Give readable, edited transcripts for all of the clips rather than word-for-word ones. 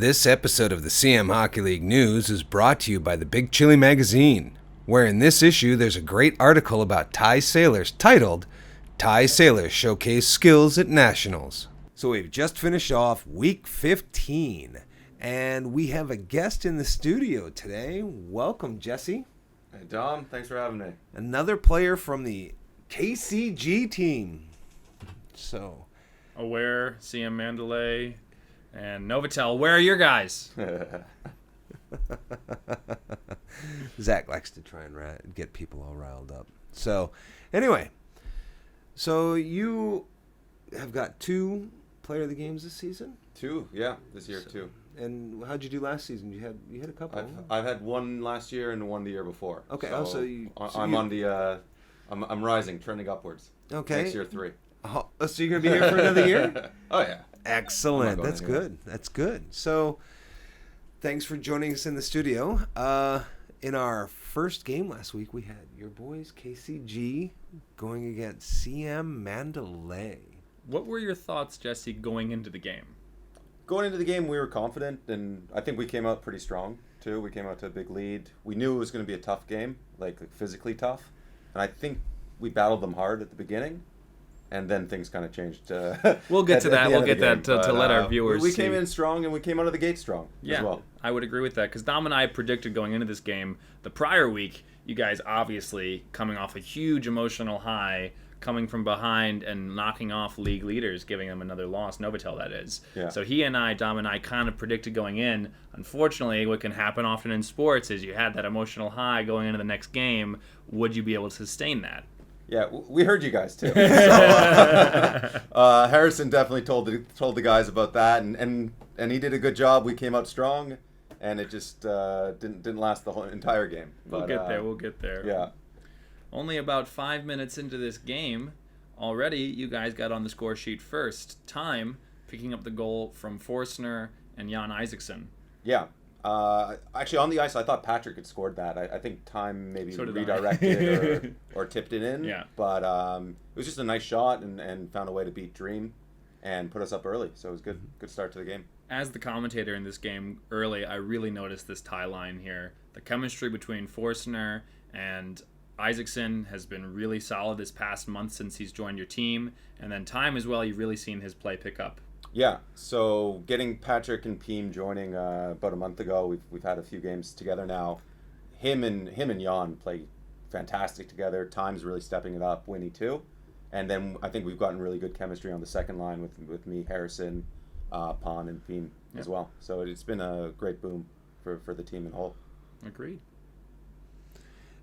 This episode of the Siam Hockey League News is brought to you by the Big Chili Magazine, where in this issue there's a great article about Thai sailors titled, Thai Sailors Showcase Skills at Nationals. So we've just finished off week 15, and we have a guest in the studio today. Welcome, Jesse. Hey, Dom. Thanks for having me. Another player from the KCG team. So, Aware, Siam Mandalay, and Novotel. Where are your guys? Zack likes to try and get people all riled up. So, anyway, so you have got 2 Player of the Games this season? 2, yeah, this year 2. And how'd you do last season? You had a couple. I've had 1 last year and 1 the year before. Okay, I'm rising, trending upwards. Okay. Next year 3. Oh, so you're gonna be here for another year? Oh yeah. Excellent. That's good. That's good. So, thanks for joining us in the studio. In our first game last week, we had your boys KCG going against Siam Mandalay. What were your thoughts, Jesse, going into the game? Going into the game, we were confident, and I think we came out pretty strong too. We came out to a big lead. We knew it was going to be a tough game, like physically tough, and I think we battled them hard at the beginning. And then things kind of changed. We'll get to that. We'll get that to let our viewers we see. came in strong, and we came out of the gate strong as well. I would agree with that, because Dom and I predicted going into this game the prior week, you guys obviously coming off a huge emotional high, coming from behind and knocking off league leaders, giving them another loss, Novotel that is. Yeah. So Dom and I kind of predicted going in. Unfortunately, what can happen often in sports is you had that emotional high going into the next game. Would you be able to sustain that? Yeah, we heard you guys too. So, Harrison definitely told the guys about that, and he did a good job. We came out strong, and it just didn't last the whole entire game. But, We'll get there. Yeah. Only about 5 minutes into this game, already you guys got on the score sheet first. Time picking up the goal from Forstner and Jan Isaksson. Yeah. Actually, on the ice, I thought Patrick had scored that. I think Time maybe redirected or tipped it in. Yeah. But it was just a nice shot and found a way to beat Dream and put us up early. So it was good start to the game. As the commentator in this game early, I really noticed this tie line here. The chemistry between Forstner and Isaksson has been really solid this past month since he's joined your team. And then Time as well, you've really seen his play pick up. Yeah, so getting Patrick and Peem joining about a month ago, we've had a few games together now. Him and Jan play fantastic together. Time's really stepping it up. Winnie too, and then I think we've gotten really good chemistry on the second line with me, Harrison, Punn, and Peem as well. So it's been a great boom for the team in whole. Agreed.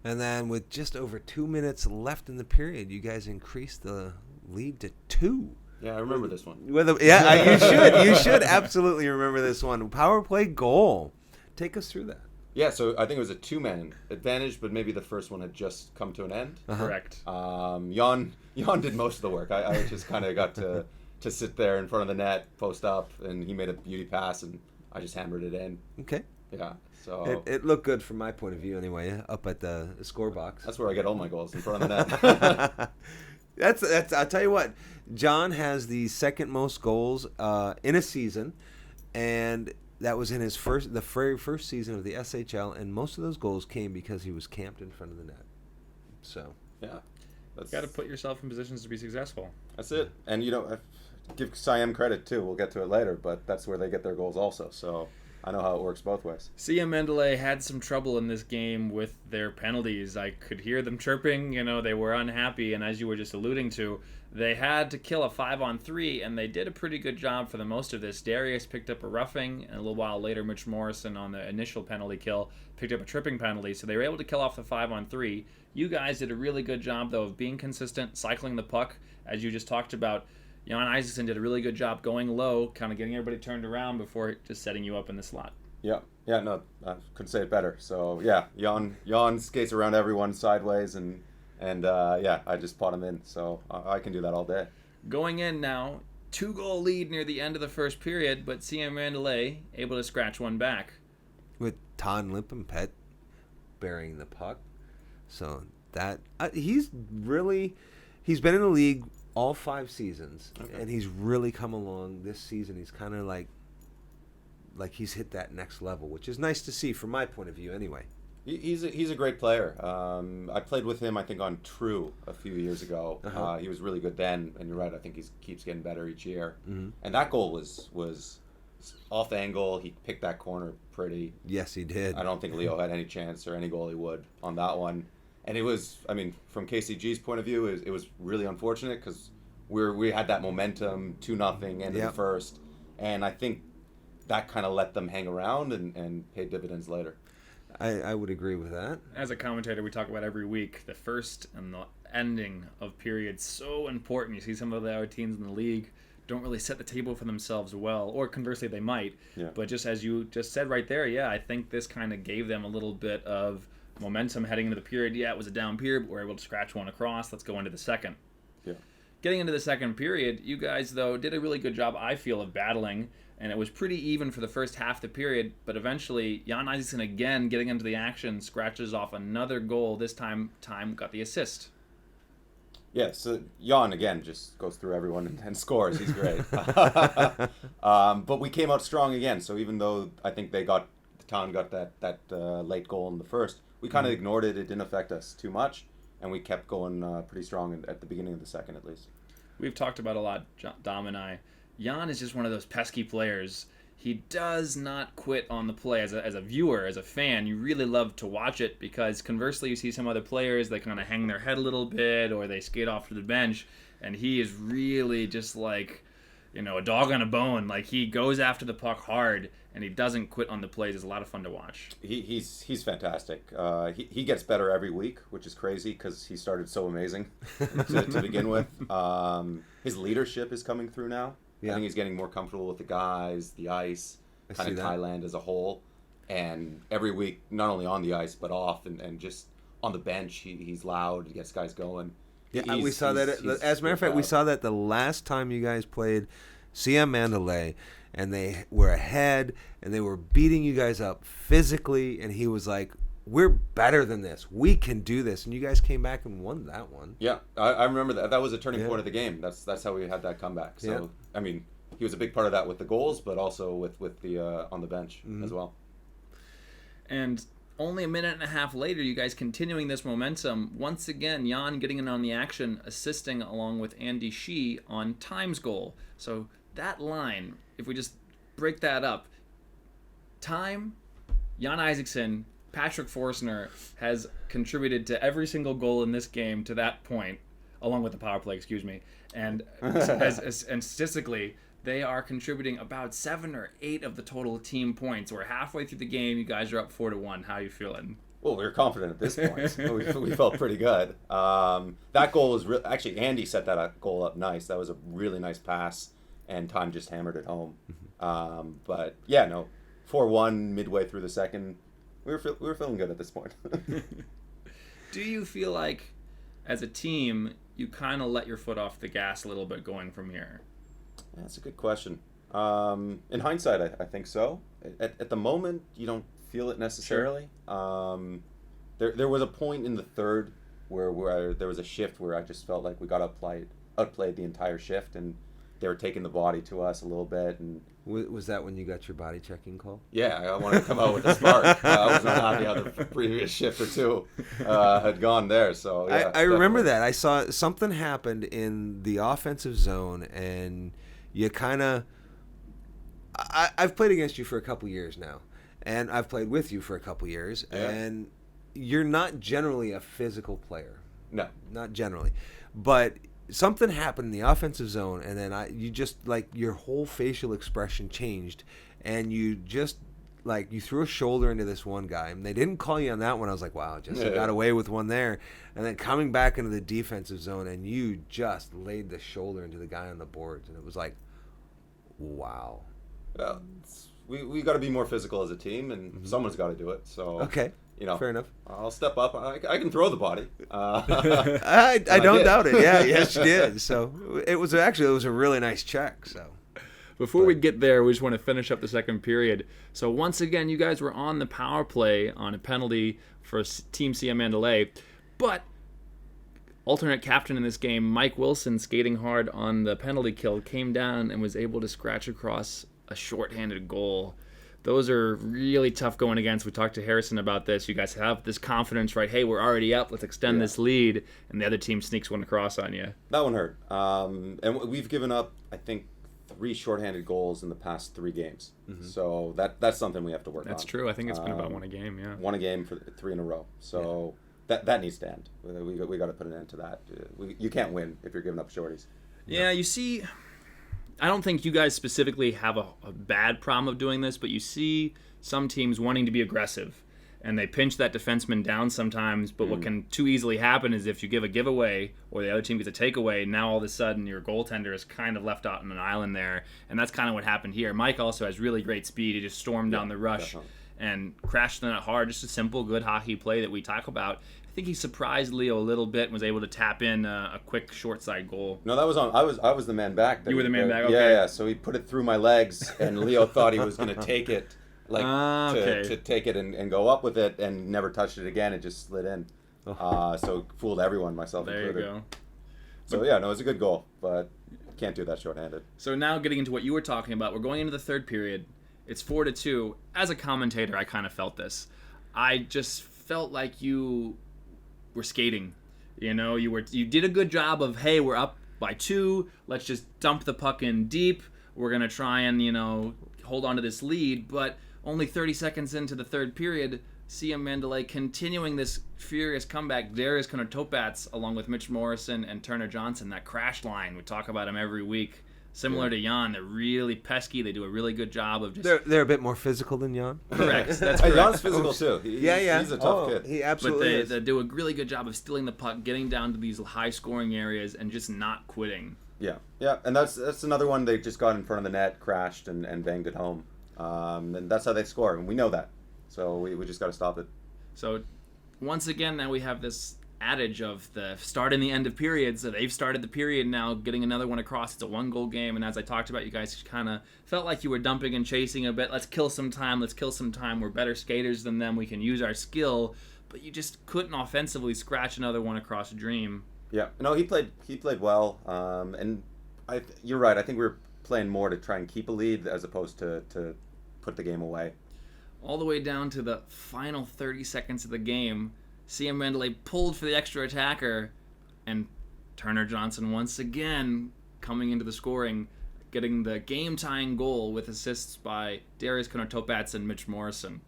And then with just over 2 minutes left in the period, you guys increased the lead to 2. Yeah, I remember this one. You should absolutely remember this one. Power play goal. Take us through that. Yeah, so I think it was a 2-man advantage, but maybe the first one had just come to an end. Uh-huh. Correct. Jan did most of the work. I just kind of got to sit there in front of the net, post up, and he made a beauty pass, and I just hammered it in. Okay. Yeah, so it looked good from my point of view anyway, up at the score box. That's where I get all my goals, in front of the net. That's I'll tell you what, John has the second most goals in a season, and that was in the very first season of the SHL, and most of those goals came because he was camped in front of the net. So yeah, You got to put yourself in positions to be successful. That's it. And give Siam credit too. We'll get to it later, but that's where they get their goals also. So I know how it works both ways. Siam Mandalay had some trouble in this game with their penalties. I could hear them chirping. They were unhappy, and as you were just alluding to, they had to kill a 5-on-3, and they did a pretty good job for the most of this. Darius picked up a roughing, and a little while later, Mitch Morrison on the initial penalty kill picked up a tripping penalty, so they were able to kill off the 5-on-3. You guys did a really good job, though, of being consistent, cycling the puck, as you just talked about. Jan Isaksson did a really good job going low, kind of getting everybody turned around before just setting you up in the slot. Yeah, no, I couldn't say it better. So, yeah, Jan skates around everyone sideways, and I just pot him in. So I can do that all day. Going in now, 2-goal lead near the end of the first period, but Siam Mandalay able to scratch one back. With Tan Limpinphet burying the puck. So that he's been in the league all 5 seasons, and he's really come along this season. He's kind of like like he's hit that next level, which is nice to see from my point of view anyway. He's a great player. I played with him, I think, on True a few years ago. He was really good then, and you're right. I think he keeps getting better each year. Mm-hmm. And that goal was off angle. He picked that corner pretty. Yes, he did. I don't think Leo had any chance, or any goalie would, on that one. And it was, I mean, from KCG's point of view, it was really unfortunate because we had that momentum, 2-0 end of the first, and I think that kind of let them hang around and pay dividends later. I would agree with that. As a commentator, we talk about every week the first and the ending of periods so important. You see some of the other teams in the league don't really set the table for themselves well, or conversely they might. Yeah. But just as you just said right there, I think this kind of gave them a little bit of momentum heading into the period. Yeah, it was a down period, but we're able to scratch one across. Let's go into the second. Yeah. Getting into the second period, you guys, though, did a really good job, I feel, of battling, and it was pretty even for the first half of the period, but eventually, Jan Isaksson, again, getting into the action, scratches off another goal. This time got the assist. Yeah, so Jan, again, just goes through everyone and scores. He's great. But we came out strong again, so even though I think the town got that late goal in the first, we kind of ignored it. It didn't affect us too much, and we kept going pretty strong at the beginning of the second, at least. We've talked about a lot, Dom and I. Jan is just one of those pesky players. He does not quit on the play. As a viewer, as a fan, you really love to watch it because conversely, you see some other players, they kind of hang their head a little bit or they skate off to the bench, and he is really just like, a dog on a bone. Like, he goes after the puck hard, and he doesn't quit on the plays. It's a lot of fun to watch. He's fantastic. He gets better every week, which is crazy because he started so amazing to begin with. His leadership is coming through now. Yeah. I think he's getting more comfortable with the guys, the ice, kind of Thailand as a whole. And every week, not only on the ice, but off and just on the bench, he's loud. He gets guys going. Yeah, we saw that. As a matter of fact, we saw that the last time you guys played Siam Mandalay, and they were ahead, and they were beating you guys up physically, and he was like, we're better than this. We can do this. And you guys came back and won that one. Yeah, I remember that. That was a turning point of the game. That's how we had that comeback. So, I mean, he was a big part of that with the goals, but also with the on the bench as well. And only a minute and a half later, you guys continuing this momentum. Once again, Jan getting in on the action, assisting along with Andy Shee on Time's goal. So that line, if we just break that up, Time, Jan Isaksson, Patrick Forstner has contributed to every single goal in this game to that point, along with the power play, and and statistically, they are contributing about 7 or 8 of the total team points. We're halfway through the game. You guys are up 4-1. How are you feeling? Well, we were confident at this point. we felt pretty good. That goal was actually Andy set that goal up nice. That was a really nice pass, and Time just hammered it home. But yeah, no, 4-1 midway through the second. We were feeling good at this point. Do you feel like, as a team, you kind of let your foot off the gas a little bit going from here? Yeah, that's a good question. In hindsight, I think so. At the moment, you don't feel it necessarily. Sure. There was a point in the third where there was a shift where I just felt like we got outplayed the entire shift, and they were taking the body to us a little bit. And was that when you got your body checking call? Yeah, I wanted to come out with a spark. I was not happy how the previous shift or two had gone there. So yeah, I remember that. I saw something happened in the offensive zone, and you kind of... I've played against you for a couple years now, and I've played with you for a couple years, and you're not generally a physical player. No. Not generally. But something happened in the offensive zone, and then you just, like, your whole facial expression changed, and you just, like, you threw a shoulder into this one guy, and they didn't call you on that one. I was like, wow, Jesse got away with one there. And then coming back into the defensive zone, and you just laid the shoulder into the guy on the boards, and it was like, wow. Well, we got to be more physical as a team, and someone's got to do it. So okay, fair enough. I'll step up. I can throw the body. I don't doubt it. Yeah, yes, you did. So it was a really nice check. So before we get there, we just want to finish up the second period. So once again, you guys were on the power play on a penalty for Team Siam Mandalay, but alternate captain in this game, Mike Wilson, skating hard on the penalty kill, came down and was able to scratch across a shorthanded goal. those are really tough going against. We talked to Harrison about this. You guys have this confidence, right? Hey, we're already up. Let's extend this lead. And the other team sneaks one across on you. That one hurt. And we've given up, I think, 3 shorthanded goals in the past 3 games. So that's something we have to work on. That's true. I think it's been about 1 a game, yeah. 1 a game for 3 in a row. So that needs to end. We got to put an end to that. You can't win if you're giving up shorties. Yeah, you see, I don't think you guys specifically have a bad problem of doing this, but you see some teams wanting to be aggressive, and they pinch that defenseman down sometimes, but what can too easily happen is if you give a giveaway or the other team gets a takeaway, now all of a sudden your goaltender is kind of left out on an island there, and that's kind of what happened here. Mike also has really great speed. He just stormed down the rush and crashed the net hard. Just a simple, good hockey play that we talk about. I think he surprised Leo a little bit and was able to tap in a quick short side goal. No, that was on. I was the man back. You were the man back. Okay. Yeah. So he put it through my legs, and Leo thought he was going to take it, to take it and go up with it, and never touched it again. It just slid in. So fooled everyone, myself included. There you go. So yeah, no, it was a good goal, but can't do that shorthanded. So now getting into what you were talking about, we're going into the third period. It's 4-2. As a commentator, I kind of felt this. I just felt like you were skating. You know, you did a good job of, hey, we're up by 2. Let's just dump the puck in deep. We're going to try and, hold on to this lead. But only 30 seconds into the third period, Siam Mandalay continuing this furious comeback. Darius Konotopetz, along with Mitch Morrison and Turner Johnson, that crash line. We talk about him every week. Similar to Jan, they're really pesky. They do a really good job of just... They're a bit more physical than Jan. Correct. That's correct. Jan's physical too. He's a tough kid. He absolutely is. But they do a really good job of stealing the puck, getting down to these high-scoring areas, and just not quitting. Yeah, and that's another one. They just got in front of the net, crashed, and banged it home. And that's how they score, and we know that. So we just got to stop it. So once again, now we have this adage of the start and the end of periods. So they've started the period now, getting another one across. It's a 1-goal game, and as I talked about, you guys kind of felt like you were dumping and chasing a bit. Let's kill some time. We're better skaters than them. We can use our skill, but you just couldn't offensively scratch another one across Dream. Yeah, no, he played well, and you're right. I think we were playing more to try and keep a lead as opposed to put the game away. All the way down to the final 30 seconds of the game, Siam Mandalay pulled for the extra attacker, and Turner Johnson once again coming into the scoring, getting the game-tying goal with assists by Darius Konotopetz and Mitch Morrison.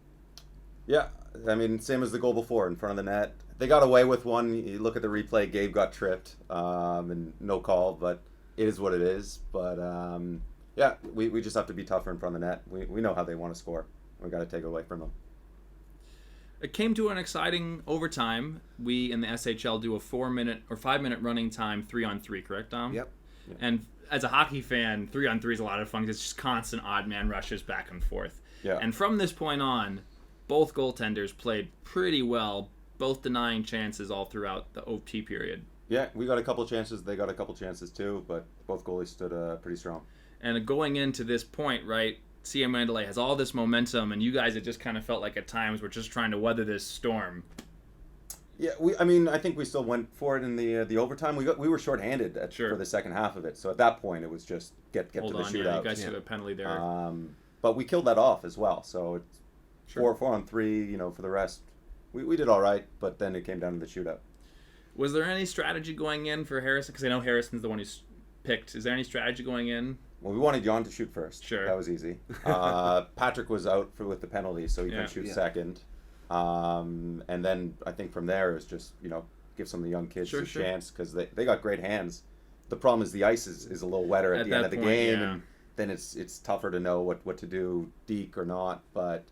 Yeah, I mean, same as the goal before, in front of the net. They got away with one. You look at the replay, Gabe got tripped, and no call, but it is what it is. But, yeah, we just have to be tougher in front of the net. We know how they want to score. We got to take it away from them. It came to an exciting overtime. We in the SHL do a 4-minute or 5-minute running time 3-on-3, correct, Dom? Yep. And as a hockey fan, 3-on-3 is a lot of fun because it's just constant odd man rushes back and forth. Yeah. And from this point on, both goaltenders played pretty well, both denying chances all throughout the OT period. Yeah, we got a couple chances. They got a couple chances too, but both goalies stood pretty strong. And going into this point, right, Siam Mandalay has all this momentum, and you guys, it just kind of felt like at times we're just trying to weather this storm. Yeah, I think we still went for it in the overtime. We were shorthanded for the second half of it, so at that point it was just get to the shootout. Yeah, you guys took a penalty there. But we killed that off as well, so it's 4-on-3. For the rest, we did all right, but then it came down to the shootout. Was there any strategy going in for Harrison? Because I know Harrison's the one who's picked. Is there any strategy going in? Well, we wanted Jan to shoot first. Sure. That was easy. Patrick was out with the penalty, so he couldn't shoot second. And then I think from there it was just, give some of the young kids a chance because they got great hands. The problem is the ice is a little wetter at the end of the game, and then it's tougher to know what to do, deke or not. But,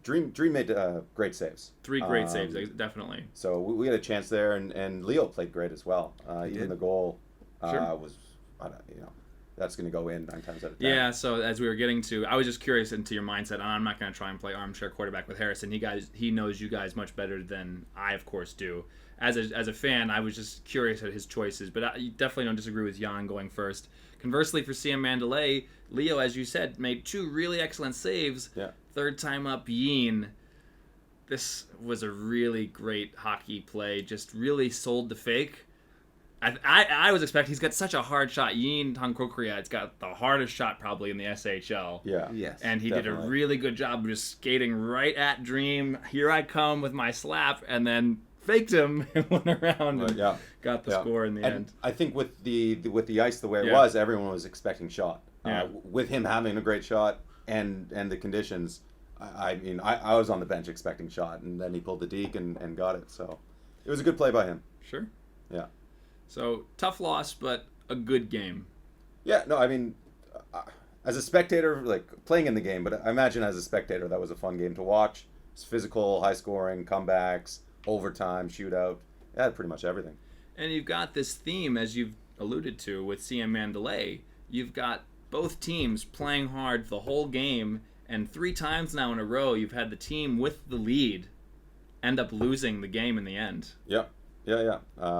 Dream made great saves. 3 great saves, definitely. So we had a chance there, and Leo played great as well. Even the goal was, that's going to go in 9 times out of 10. Yeah, so as we were getting to, I was just curious into your mindset. I'm not going to try and play armchair quarterback with Harrison. He knows you guys much better than I, of course, do. As a fan, I was just curious at his choices, but I definitely don't disagree with Jan going first. Conversely, for Siam Mandalay, Leo, as you said, made 2 really excellent saves. Yeah. Third time up, Yean. This was a really great hockey play. Just really sold the fake. I was expecting, he's got such a hard shot. Yean Thanakroekkiat's got the hardest shot probably in the SHL. Yeah. Yes. And he definitely did a really good job of just skating right at Dream. Here I come with my slap, and then faked him and went around and got the score in the end. I think with the ice the way it Yeah. was, everyone was expecting shot. Yeah. With him having a great shot and the conditions, I mean, I was on the bench expecting shot, and then he pulled the deke and got it. So it was a good play by him. Sure. Yeah. So, tough loss, but a good game. Yeah, no, I mean, as a spectator, like playing in the game, but I imagine as a spectator, that was a fun game to watch. It's physical, high scoring, comebacks, overtime, shootout. Yeah, pretty much everything. And you've got this theme, as you've alluded to, with Siam Mandalay. You've got both teams playing hard the whole game, and 3 times now in a row, you've had the team with the lead end up losing the game in the end. Yeah.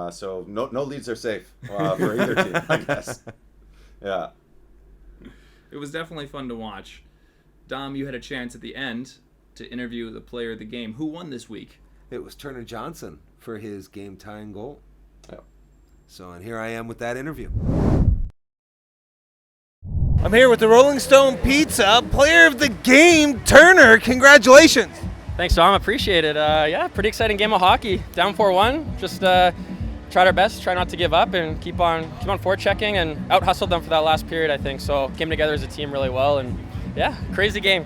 So no leads are safe for either team, I guess. Yeah. It was definitely fun to watch. Dom, you had a chance at the end to interview the player of the game. Who won this week? It was Turner Johnson for his game-tying goal. Yeah. So, and here I am with that interview. I'm here with the Rolling Stone Pizza player of the game, Turner. Congratulations. Thanks, Dom. Appreciate it. Pretty exciting game of hockey. Down 4-1. Just tried our best, try not to give up, and keep on forechecking, and out hustled them for that last period, I think. So came together as a team really well, and yeah, crazy game.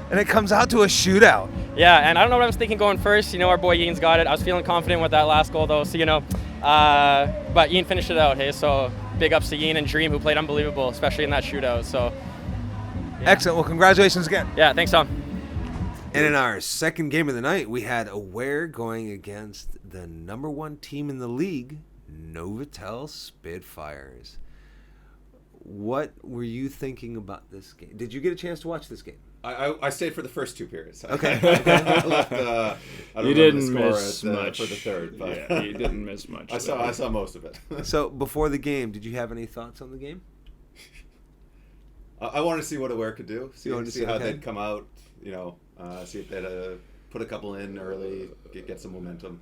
And it comes out to a shootout. Yeah, and I don't know what I was thinking going first. Our boy Yean's got it. I was feeling confident with that last goal, though. So but Yean finished it out. Hey, so big ups to Yean and Dream, who played unbelievable, especially in that shootout. So yeah. Excellent. Well, congratulations again. Yeah, thanks, Tom. And in our second game of the night, we had Aware going against the number 1 team in the league, Novotel Spitfires. What were you thinking about this game? Did you get a chance to watch this game? I stayed for the first 2 periods. Okay. I left, I don't You remember didn't the miss score much. for the third, but Yeah, you didn't miss much. I saw most of it. So before the game, did you have any thoughts on the game? I wanted to see what Aware could do. See how okay. they'd come out. See if they'd put a couple in early, get some momentum.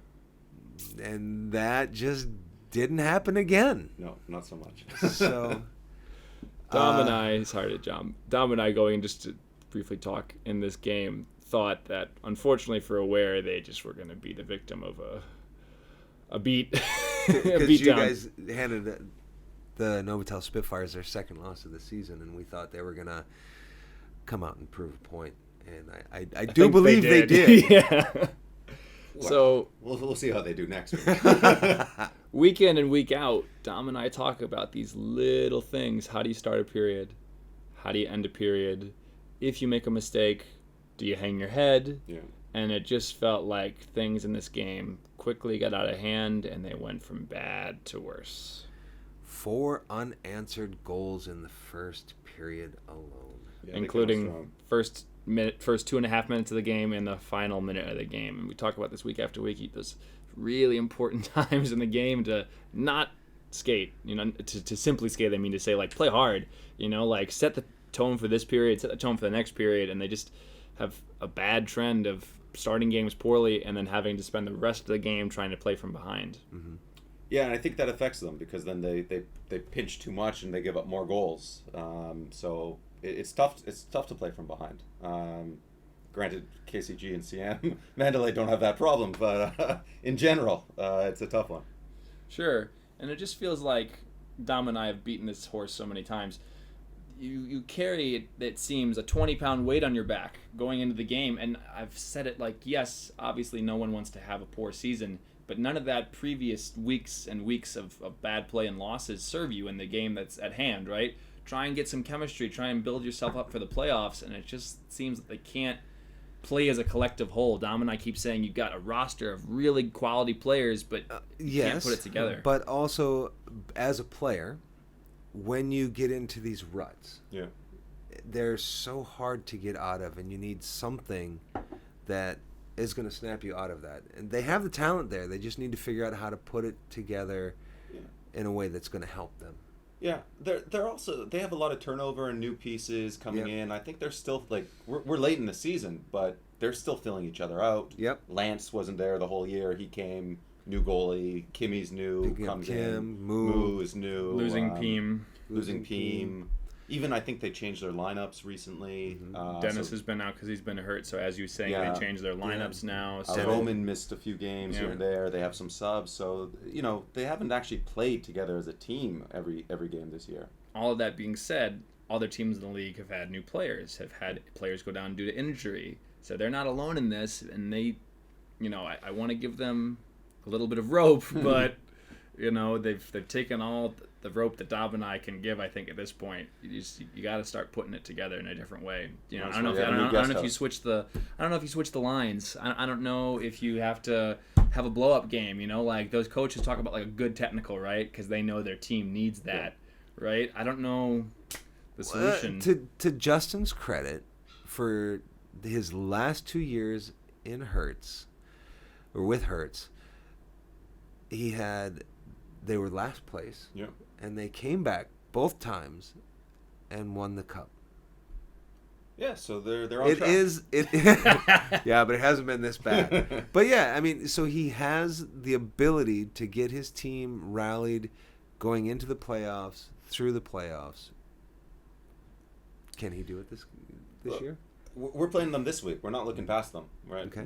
And that just didn't happen again. No, not so much. So Dom and I, sorry to jump. Dom and I, going just to briefly talk in this game, thought that unfortunately for Aware, they just were going to be the victim of a beat. because you down. guys handed the Novotel Spitfires their second loss of the season, and we thought they were going to come out and prove a point. And I do think believe they did. Yeah. Well, So we'll see how they do next week. week in and week out, Dom and I talk about these little things. How do you start a period? How do you end a period? If you make a mistake, do you hang your head? Yeah. And it just felt like things in this game quickly got out of hand, and they went from bad to worse. 4 unanswered goals in the first period alone. Yeah, they came Including strong. first 2.5 minutes of the game and the final minute of the game. And we talk about this week after week. Those really important times in the game to not skate, to simply skate. I mean, to say, like, play hard, like set the tone for this period, set the tone for the next period. And they just have a bad trend of starting games poorly and then having to spend the rest of the game trying to play from behind. Mm-hmm. Yeah, and I think that affects them because then they pinch too much and they give up more goals. So it's tough. It's tough to play from behind. Granted, KCG and Siam Mandalay don't have that problem, but in general, it's a tough one. Sure, and it just feels like Dom and I have beaten this horse so many times. You carry, it seems, a 20-pound weight on your back going into the game, and I've said it like, yes, obviously no one wants to have a poor season, but none of that previous weeks and weeks of bad play and losses serve you in the game that's at hand, right? Try and get some chemistry, try and build yourself up for the playoffs, and it just seems that they can't play as a collective whole. Dom and I keep saying you've got a roster of really quality players, but you can't put it together. But also, as a player, when you get into these ruts, Yeah. they're so hard to get out of, and you need something that is going to snap you out of that. And they have the talent there. They just need to figure out how to put it together in a way that's going to help them. Yeah, they're also, they have a lot of turnover and new pieces coming in. I think they're still, like, we're late in the season, but they're still filling each other out. Yep. Lance wasn't there the whole year. He came new goalie. Kimmy's new. Picking up Comes Kim, in. Moo. Moo is new. Losing Peem. Losing Peem. Even I think they changed their lineups recently. Dennis has been out because he's been hurt. So as you were saying, Yeah. they changed their lineups now. So Roman missed a few games Yeah. here and there. They have some subs, so they haven't actually played together as a team every game this year. all of that being said, other teams in the league have had new players, have had players go down due to injury. So they're not alone in this, and they, I want to give them a little bit of rope, but they've taken all the rope that Dob and I can give. I think at this point, you got to start putting it together in a different way. I don't know if you switch the lines. I don't know if you have to have a blow up game. Like those coaches talk about like a good technical, right? Because they know their team needs that, right? I don't know the solution. To Justin's credit, for his last 2 years in Hertz, or with Hertz, they were last place. Yeah. And they came back both times and won the cup. Yeah, so they're on track. Yeah, but it hasn't been this bad. But yeah, I mean, so he has the ability to get his team rallied going into the playoffs, through the playoffs. Can he do it this year? We're playing them this week. We're not looking past them, right? Okay.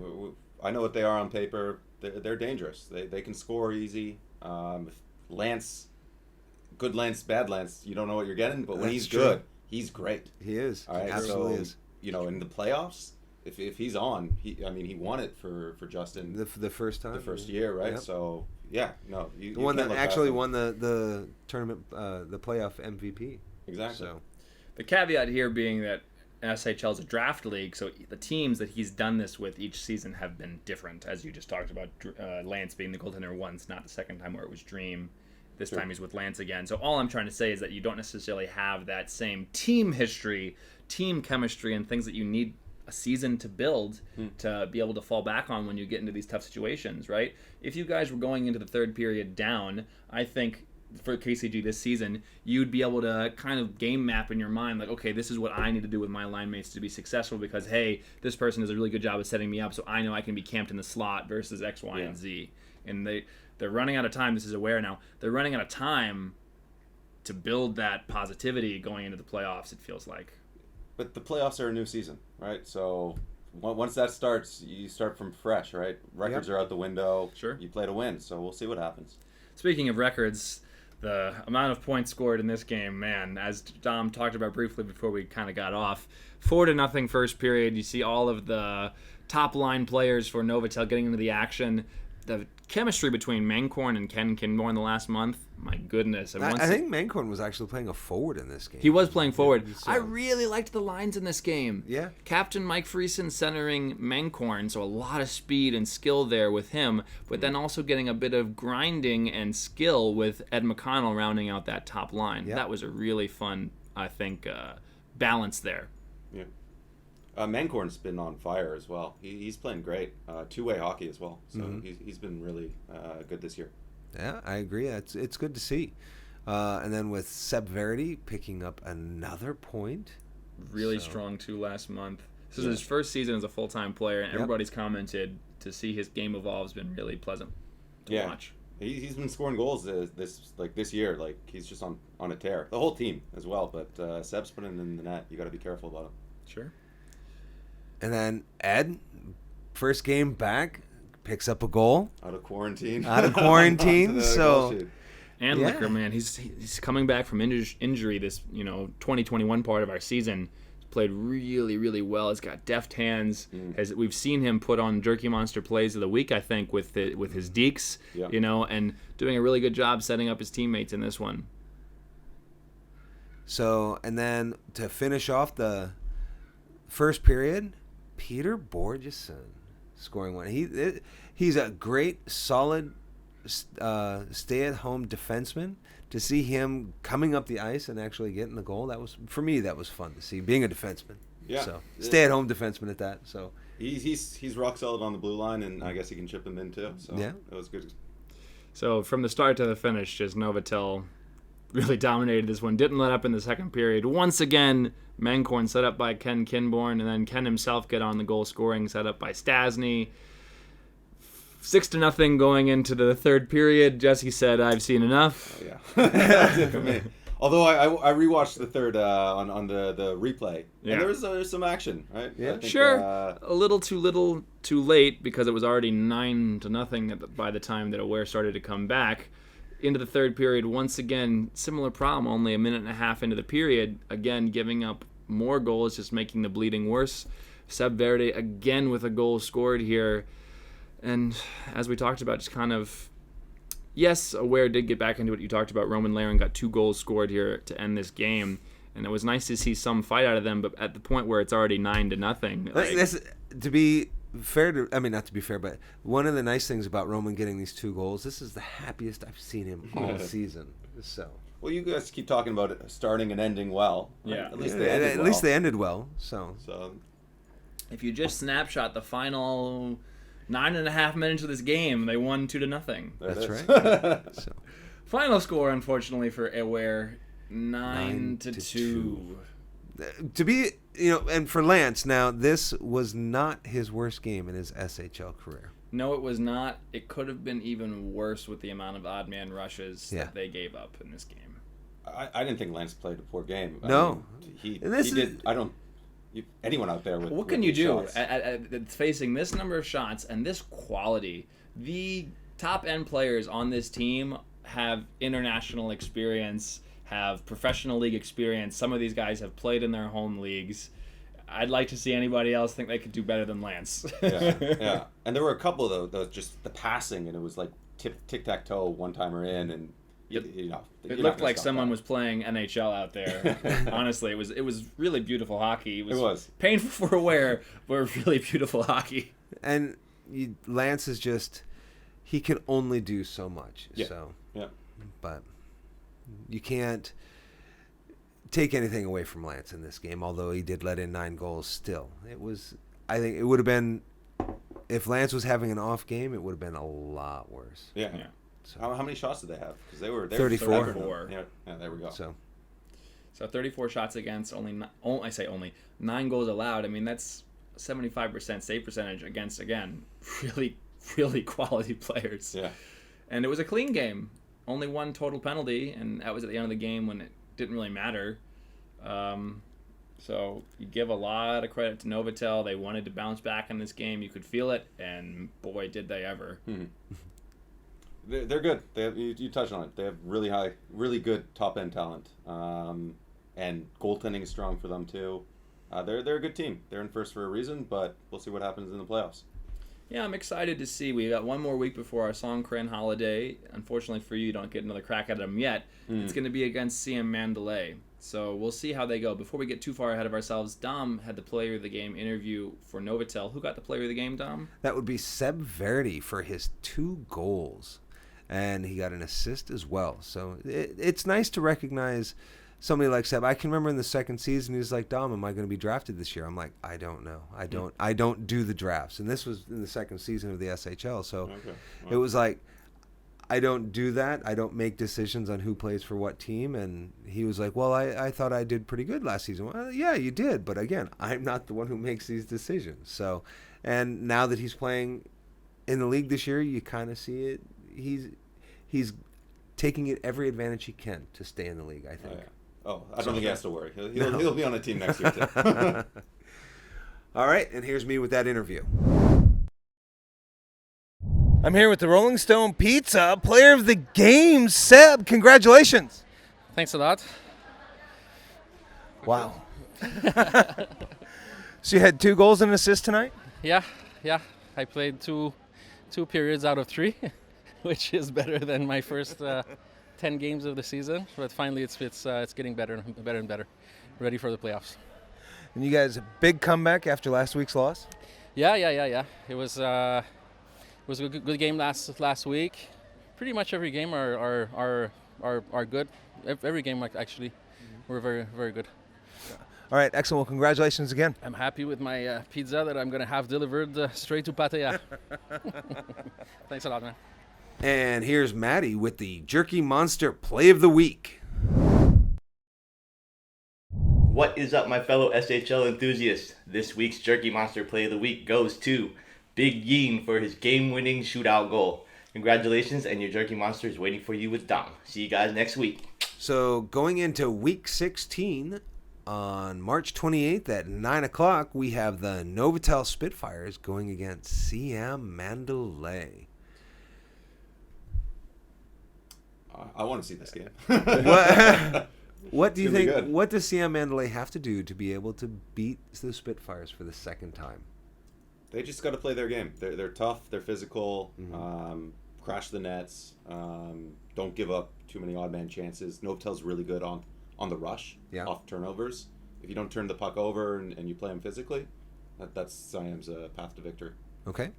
I know what they are on paper. They're dangerous. They can score easy. Lance, good Lance, bad Lance, you don't know what you're getting, but when he's good, he's great. He is. All right, he absolutely is. In the playoffs, if he won it for Justin the first time, the first year, right? Yep. So the one that actually won the tournament, the playoff MVP. Exactly. So The caveat here being that SHL is a draft league, so the teams that he's done this with each season have been different, as you just talked about. Lance being the goaltender once, not the second time where it was Dream. This time he's with Lance again. So all I'm trying to say is that you don't necessarily have that same team history, team chemistry, and things that you need a season to build to be able to fall back on when you get into these tough situations, right? If you guys were going into the third period down, I think for KCG this season, you'd be able to kind of game map in your mind, like, okay, this is what I need to do with my line mates to be successful because, hey, this person does a really good job of setting me up, so I know I can be camped in the slot versus X, Y, and Z. And they're running out of time. This is aware now. They're running out of time to build that positivity going into the playoffs, it feels like. But the playoffs are a new season, right? So once that starts, you start from fresh, right? Records are out the window. Sure. You play to win, so we'll see what happens. Speaking of records, the amount of points scored in this game, man, as Dom talked about briefly before we kind of got off, 4-0 first period. You see all of the top line players for Novotel getting into the action. The chemistry between Mankorn and Ken Kinborn the last month, my goodness. I think Mankorn was actually playing a forward in this game. He was playing forward. Yeah, so. I really liked the lines in this game. Yeah. Captain Mike Friesen centering Mankorn, so a lot of speed and skill there with him, but then also getting a bit of grinding and skill with Ed McConnell rounding out that top line. Yeah. That was a really fun, I think, balance there. Yeah. Mankorn's been on fire as well. He's playing great. Two-way hockey as well. So he's been really good this year. Yeah, I agree. It's good to see. And then with Seb Verity picking up another point. Really strong too last month. This is his first season as a full-time player, and everybody's commented to see his game evolve has been really pleasant to watch. He's been scoring goals this year. Like he's just on a tear. The whole team as well, but Seb's putting it in the net. You got to be careful about him. Sure. And then Ed, first game back, picks up a goal. Out of quarantine. So. And Liquor, man, he's coming back from injury this 2021 part of our season. He's played really, really well. He's got deft hands. We've seen him put on Jerky Monster plays of the week, I think, with his deeks, and doing a really good job setting up his teammates in this one. So, and then to finish off the first period, Peter Borgeson scoring one. He's a great, solid stay-at-home defenseman. To see him coming up the ice and actually getting the goal, that was fun to see. Being a defenseman, so stay-at-home defenseman at that. So he's rock solid on the blue line, and I guess he can chip him in too. So that was good. So from the start to the finish, just Novotel really dominated this one. Didn't let up in the second period. Once again, Mankorn set up by Ken Kinborn, and then Ken himself get on the goal scoring, set up by Stasny. 6-0 going into the third period. Jesse said, "I've seen enough." Oh, yeah, that's it for me. Although I rewatched the third on the replay, and there was some action, right? Yeah, I think, sure. A little too late because it was already 9-0 by the time that Aware started to come back. Into the third period, once again, similar problem. Only a minute and a half into the period, again giving up more goals, just making the bleeding worse. Seb Verde again with a goal scored here. And as we talked about, just kind of, yes, Aware did get back into it. You talked about Roman Laren got 2 goals scored here to end this game. And it was nice to see some fight out of them, but at the point where it's already 9-0. That's, to be fair to, I mean, not to be fair, but one of the nice things about Roman getting these 2 goals, this is the happiest I've seen him all season. So. Well, you guys keep talking about it starting and ending well. Right? Yeah. At least they ended well. So. If you just snapshot the final 9.5 minutes of this game, they won 2-0. That's right. So. Final score, unfortunately, for Aware, 9-2. To be, and for Lance, now, this was not his worst game in his SHL career. No, it was not. It could have been even worse with the amount of odd man rushes that they gave up in this game. I didn't think Lance played a poor game. No. He did. I don't. Anyone out there with what can you do shots? facing this number of shots and this quality? The top end players on this team have international experience, have professional league experience. Some of these guys have played in their home leagues. I'd like to see anybody else think they could do better than Lance. yeah. And there were a couple though, just the passing, and it was like tic tac toe, one timer in, and it looked like someone was playing NHL out there. Honestly, it was really beautiful hockey. It was painful for Aware, but really beautiful hockey. And Lance is just, he can only do so much. Yeah. So, yeah. But you can't take anything away from Lance in this game, although he did let in 9 goals still. I think it would have been, if Lance was having an off game, it would have been a lot worse. Yeah. So. How many shots did they have? Because they were 34. Yeah, there we go. So 34 shots against, only 9 goals allowed. I mean, that's 75% save percentage against, again, really, really quality players. Yeah. And it was a clean game. Only 1 total penalty, and that was at the end of the game when it didn't really matter. So you give a lot of credit to Novotel. They wanted to bounce back in this game. You could feel it, and boy, did they ever. They're good. They have, you touched on it. They have really good top end talent, and goaltending is strong for them too. They're a good team. They're in first for a reason, but we'll see what happens in the playoffs. Yeah, I'm excited to see. We got 1 more week before our Songkran holiday. Unfortunately for you don't get another crack at them yet. It's going to be against Siam Mandalay. So we'll see how they go. Before we get too far ahead of ourselves, Dom had the player of the game interview for Novotel. Who got the player of the game, Dom? that would be Seb Verde for his 2 goals. And he got an assist as well. So it's nice to recognize somebody like Seb. I can remember in the second season, he was like, Dom, am I going to be drafted this year? I'm like, I don't know. I don't do the drafts. And this was in the second season of the SHL. So It was like, I don't do that. I don't make decisions on who plays for what team. And he was like, well, I thought I did pretty good last season. Well, yeah, you did. But again, I'm not the one who makes these decisions. So, and now that he's playing in the league this year, you kind of see it. He's taking it every advantage he can to stay in the league, I think. I don't think he has to worry. He'll be on a team next year, too. All right, and here's me with that interview. I'm here with the Rolling Stone Pizza player of the game, Seb. Congratulations. Thanks a lot. Wow. So you had 2 goals and an assist tonight? Yeah. I played two periods out of 3. Which is better than my first 10 games of the season, but finally it's getting better and better. Ready for the playoffs. And you guys, a big comeback after last week's loss? Yeah. It was a good game last week. Pretty much every game are good. Every game actually, we're very, very good. All right, excellent. Well, congratulations again. I'm happy with my pizza that I'm gonna have delivered straight to Pattaya. Thanks a lot, man. And here's Maddie with the Jerky Monster Play of the Week. What is up, my fellow SHL enthusiasts? This week's Jerky Monster Play of the Week goes to Big Yean for his game-winning shootout goal. Congratulations, and your jerky monster is waiting for you with Dom. See you guys next week. So going into week 16 on March 28th at 9 o'clock, we have the Novotel Spitfires going against Siam Mandalay. I want to see this game. What do you It's gonna be think? good. What does Siam Mandalay have to do to be able to beat the Spitfires for the second time? They just got to play their game. They're tough. They're physical. Crash the nets. Don't give up too many odd man chances. Novatel's really good on the rush, off turnovers. If you don't turn the puck over and you play them physically, that's Siam's path to victory. Okay.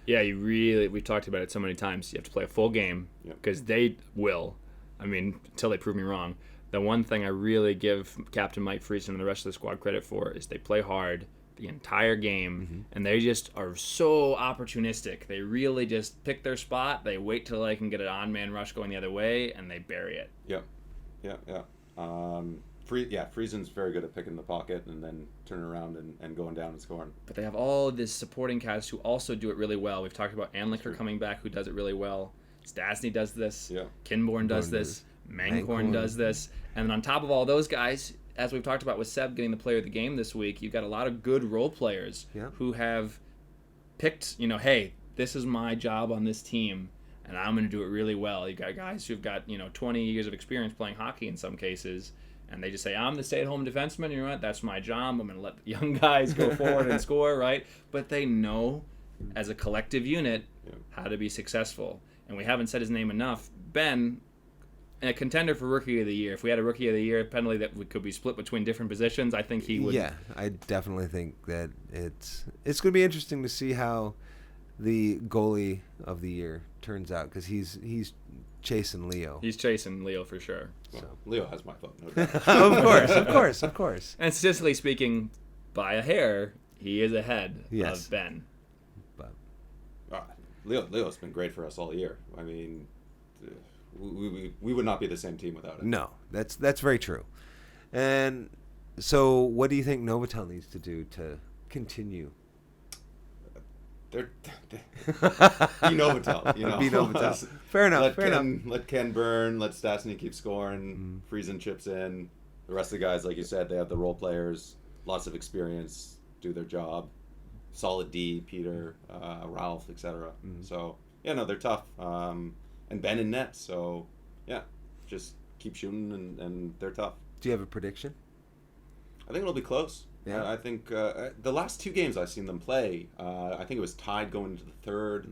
Yeah, we've talked about it so many times. You have to play a full game because they will. I mean, until they prove me wrong. The one thing I really give Captain Mike Friesen and the rest of the squad credit for is they play hard the entire game, and they just are so opportunistic. They really just pick their spot. They wait till they can get an on-man rush going the other way, and they bury it. Yeah. Friesen's very good at picking the pocket and then turning around and going down and scoring. But they have all this supporting cast who also do it really well. We've talked about Anliker coming back, who does it really well. Stasny does this. Yeah. Kinborn does this. Manghorn does this. And then on top of all those guys, as we've talked about with Seb getting the player of the game this week, you've got a lot of good role players who have picked, hey, this is my job on this team, and I'm going to do it really well. You've got guys who've got, 20 years of experience playing hockey in some cases, and they just say, I'm the stay-at-home defenseman, you know what, that's my job. I'm going to let the young guys go forward and score, right? But they know, as a collective unit, how to be successful. And we haven't said his name enough. Ben, a contender for Rookie of the Year. If we had a Rookie of the Year penalty that could be split between different positions, I think he would. Yeah, I definitely think that it's going to be interesting to see how the goalie of the year turns out, because he's chasing Leo. He's chasing Leo for sure. Well, Leo has my vote, no doubt. Of course. And statistically speaking, by a hair, he is ahead of Ben. But Leo's been great for us all year. I mean, we would not be the same team without him. No, that's very true. And so, what do you think Novotel needs to do to continue? Be Novotel, Be Novotel. Fair enough. Let Ken burn. Let Stasny keep scoring. Friesen chips in. The rest of the guys, like you said, they have the role players, lots of experience, do their job. Solid D, Peter, Ralph, etc. So they're tough. And Ben in net. So just keep shooting, and they're tough. Do you have a prediction? I think it'll be close. Yeah. I think the last two games I've seen them play, I think it was tied going into the third,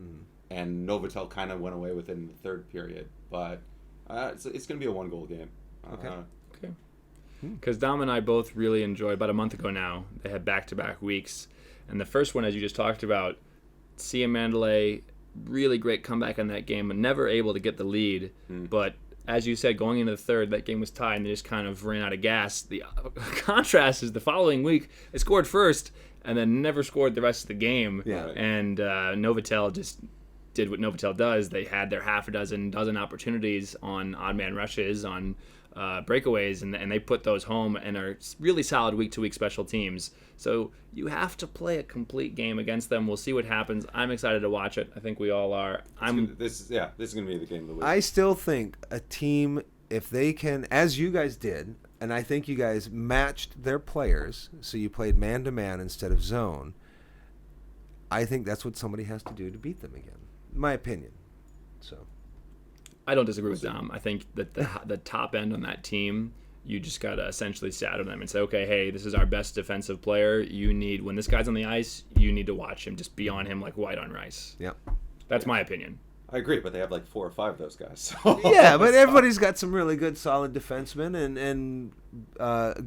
and Novotel kind of went away with it in the third period. But it's going to be a one-goal game. Okay. Because Dom and I both really enjoyed, about a month ago now, they had back-to-back weeks. And the first one, as you just talked about, Siam Mandalay, really great comeback in that game, and never able to get the lead. But as you said, going into the third, that game was tied, and they just kind of ran out of gas. The contrast is the following week, they scored first, and then never scored the rest of the game. Yeah. And Novotel just did what Novotel does. They had their half a dozen opportunities on odd man rushes, on breakaways, and they put those home and are really solid week-to-week special teams. So you have to play a complete game against them. We'll see what happens. I'm excited to watch it. I think we all are. This is going to be the game of the week. I still think a team, if they can, as you guys did, and I think you guys matched their players, so you played man-to-man instead of zone, I think that's what somebody has to do to beat them again. My opinion. So I don't disagree with Dom. I think that the top end on that team, you just got to essentially shadow them and say, okay, hey, this is our best defensive player. When this guy's on the ice, you need to watch him. Just be on him like white on rice. Yep. That's my opinion. I agree, but they have like 4 or 5 of those guys. So. Yeah, but everybody's got some really good, solid defensemen and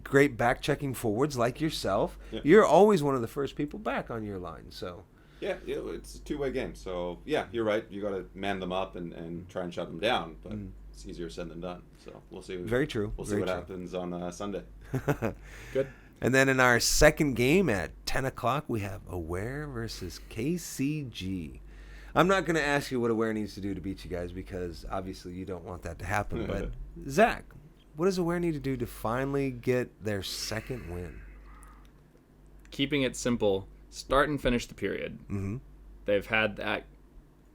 great back-checking forwards like yourself. Yeah. You're always one of the first people back on your line, so... Yeah, it's a two-way game. So, you're right. You got to man them up and try and shut them down. But it's easier said than done. So, we'll see. Very true. We'll see what happens on Sunday. Good. And then in our second game at 10 o'clock, we have Aware versus KCG. I'm not going to ask you what Aware needs to do to beat you guys, because obviously you don't want that to happen. But, Zack, what does Aware need to do to finally get their second win? Keeping it simple. Start and finish the period. They've had that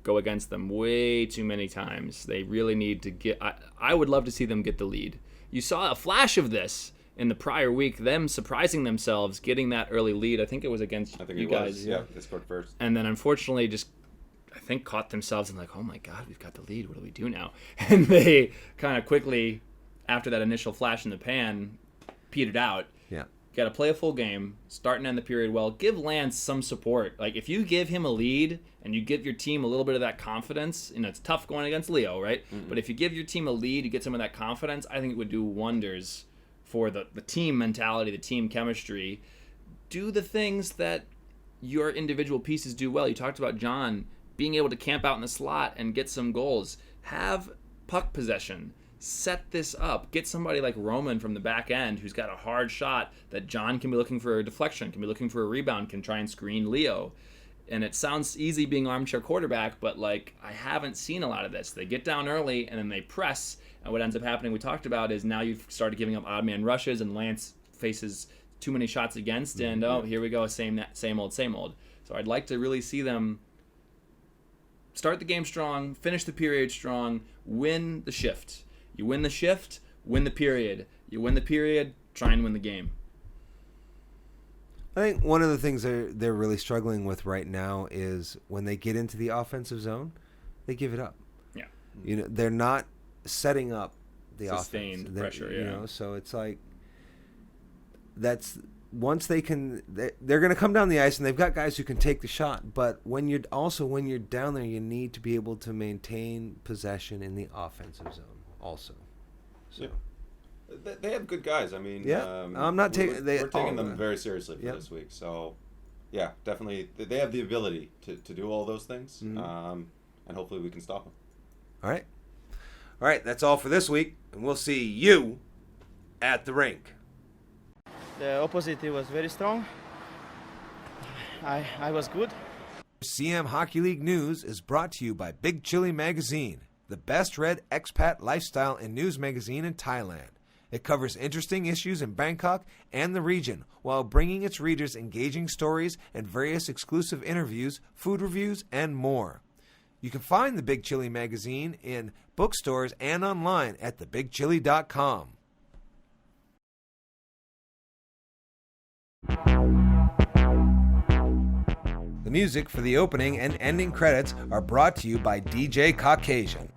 go against them way too many times. They really need to get... I would love to see them get the lead. You saw a flash of this in the prior week, them surprising themselves, getting that early lead. I think it was against you guys. Yeah, they scored first. And then unfortunately just, I think, caught themselves and like, oh my God, we've got the lead. What do we do now? And they kind of quickly, after that initial flash in the pan, petered out. Yeah. Got to play a full game, start and end the period well. Give Lance some support. Like, if you give him a lead and you give your team a little bit of that confidence, it's tough going against Leo, right? Mm-hmm. But if you give your team a lead, you get some of that confidence, I think it would do wonders for the team mentality, the team chemistry. Do the things that your individual pieces do well. You talked about John being able to camp out in the slot and get some goals. Have puck possession. Set this up. Get somebody like Roman from the back end who's got a hard shot that John can be looking for a deflection, can be looking for a rebound, can try and screen Leo. And it sounds easy being armchair quarterback, but like, I haven't seen a lot of this. They get down early and then they press, and what ends up happening, we talked about, is now you've started giving up odd man rushes and Lance faces too many shots against, and here we go, same old. So I'd like to really see them start the game strong, finish the period strong, win the shift. You win the shift, win the period. You win the period, try and win the game. I think one of the things they're really struggling with right now is when they get into the offensive zone, they give it up. Yeah. They're not setting up the sustained offense. Pressure, yeah. So it's like that's once they can, they're going to come down the ice and they've got guys who can take the shot. But when you're down there, you need to be able to maintain possession in the offensive zone also. So. Yeah. They have good guys. I mean, I'm not taking. We're taking them very seriously for this week. So, yeah, definitely, they have the ability to do all those things, and hopefully we can stop them. All right. That's all for this week, and we'll see you at the rink. The opposite was very strong. I was good. Siam Hockey League News is brought to you by Big Chili Magazine, the best read expat lifestyle and news magazine in Thailand. It covers interesting issues in Bangkok and the region while bringing its readers engaging stories and various exclusive interviews, food reviews, and more. You can find the Big Chili magazine in bookstores and online at thebigchili.com. The music for the opening and ending credits are brought to you by DJ Caucasian.